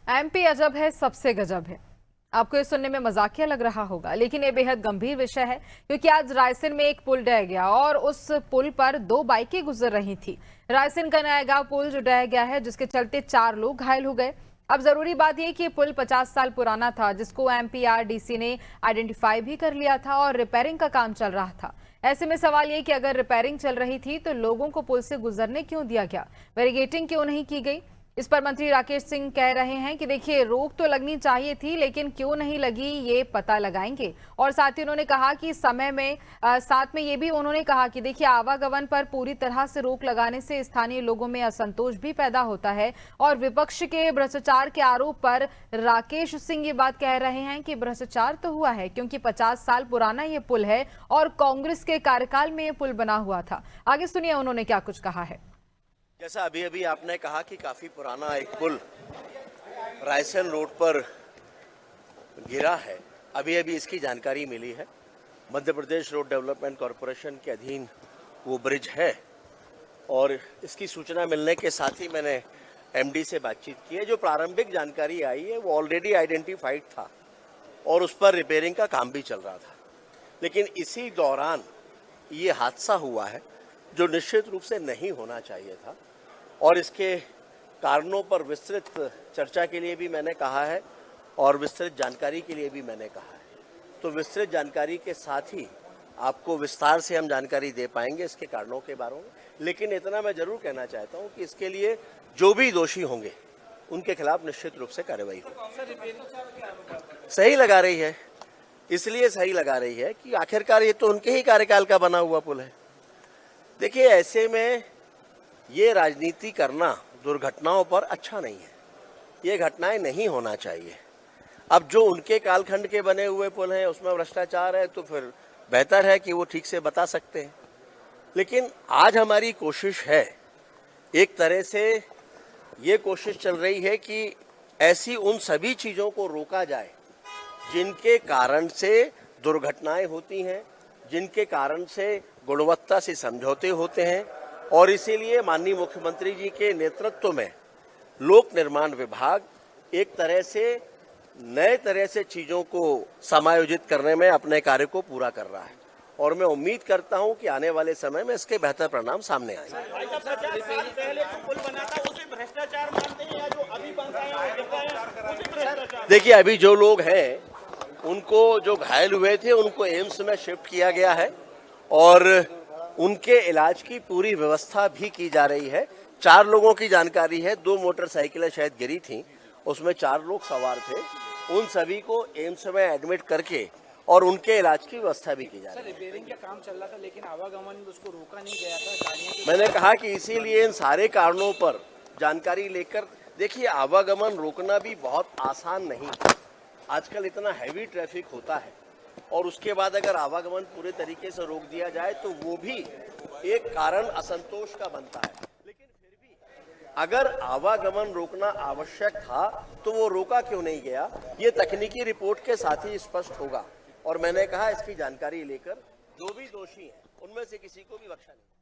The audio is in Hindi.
एमपी अजब है, सबसे गजब है। आपको ये सुनने में मजाकिया लग रहा होगा, लेकिन ये बेहद गंभीर विषय है, क्योंकि आज रायसेन में एक पुल ढह गया और उस पुल पर 2 बाइकें गुजर रही थी। रायसेन का नयागांव पुल जो ढह गया है, जिसके चलते 4 लोग घायल हो गए। अब जरूरी बात यह कि ये पुल 50 साल पुराना था, जिसको एमपीआरडीसी ने आइडेंटिफाई भी कर लिया था और रिपेयरिंग का काम चल रहा था। ऐसे में सवाल ये कि अगर रिपेयरिंग चल रही थी तो लोगों को पुल से गुजरने क्यों दिया गया, बैरिकेडिंग क्यों नहीं की गई। इस पर मंत्री राकेश सिंह कह रहे हैं कि देखिए, रोक तो लगनी चाहिए थी, लेकिन क्यों नहीं लगी ये पता लगाएंगे। और साथ ही उन्होंने कहा कि समय में साथ में ये भी उन्होंने कहा कि देखिए, आवागमन पर पूरी तरह से रोक लगाने से स्थानीय लोगों में असंतोष भी पैदा होता है। और विपक्ष के भ्रष्टाचार के आरोप पर राकेश सिंह ये बात कह रहे हैं कि भ्रष्टाचार तो हुआ है, क्योंकि 50 साल पुराना ये पुल है और कांग्रेस के कार्यकाल में ये पुल बना हुआ था। आगे सुनिए उन्होंने क्या कुछ कहा है। जैसा अभी अभी आपने कहा कि काफी पुराना एक पुल रायसेन रोड पर गिरा है, अभी अभी इसकी जानकारी मिली है। Madhya Pradesh road development corporation के अधीन वो ब्रिज है और इसकी सूचना मिलने के साथ ही मैंने एमडी से बातचीत की है। जो प्रारंभिक जानकारी आई है वो ऑलरेडी आइडेंटिफाइड था और उस पर रिपेयरिंग का काम भी चल रहा था, लेकिन इसी दौरान ये हादसा हुआ है जो निश्चित रूप से नहीं होना चाहिए था। और इसके कारणों पर विस्तृत चर्चा के लिए भी मैंने कहा है और विस्तृत जानकारी के लिए भी मैंने कहा है। तो विस्तृत जानकारी के साथ ही आपको विस्तार से हम जानकारी दे पाएंगे इसके कारणों के बारे में। लेकिन इतना मैं जरूर कहना चाहता हूं कि इसके लिए जो भी दोषी होंगे उनके खिलाफ निश्चित रूप से कार्रवाई होगी। सही लगा रही है, इसलिए सही लगा रही है कि आखिरकार ये तो उनके ही कार्यकाल का बना हुआ पुल है। देखिए, ऐसे में ये राजनीति करना दुर्घटनाओं पर अच्छा नहीं है, ये घटनाएं नहीं होना चाहिए। अब जो उनके कालखंड के बने हुए पुल हैं उसमें भ्रष्टाचार है तो फिर बेहतर है कि वो ठीक से बता सकते हैं। लेकिन आज हमारी कोशिश है, एक तरह से ये कोशिश चल रही है कि ऐसी उन सभी चीज़ों को रोका जाए जिनके कारण से दुर्घटनाएं होती हैं, जिनके कारण से गुणवत्ता से समझौते होते हैं। और इसीलिए माननीय मुख्यमंत्री जी के नेतृत्व में लोक निर्माण विभाग एक तरह से नए तरह से चीज़ों को समायोजित करने में अपने कार्य को पूरा कर रहा है और मैं उम्मीद करता हूं कि आने वाले समय में इसके बेहतर परिणाम सामने आएंगे। देखिए, अभी जो लोग हैं उनको, जो घायल हुए थे, उनको एम्स में शिफ्ट किया गया है और उनके इलाज की पूरी व्यवस्था भी की जा रही है। 4 लोगों की जानकारी है, 2 मोटरसाइकिलें शायद गिरी थीं, उसमें 4 लोग सवार थे। उन सभी को एम्स में एडमिट करके और उनके इलाज की व्यवस्था भी की जा रही है। रिपेयरिंग का काम चल रहा था, लेकिन आवागमन उसको रोका नहीं गया था। मैंने कहा कि इसीलिए इन सारे कारणों पर जानकारी लेकर, देखिए, आवागमन रोकना भी बहुत आसान नहीं है। आजकल इतना हैवी ट्रैफिक होता है और उसके बाद अगर आवागमन पूरे तरीके से रोक दिया जाए तो वो भी एक कारण असंतोष का बनता है। लेकिन फिर भी अगर आवागमन रोकना आवश्यक था तो वो रोका क्यों नहीं गया, ये तकनीकी रिपोर्ट के साथ ही स्पष्ट होगा। और मैंने कहा, इसकी जानकारी लेकर जो भी दोषी हैं उनमें से किसी को भी बख्शा नहीं।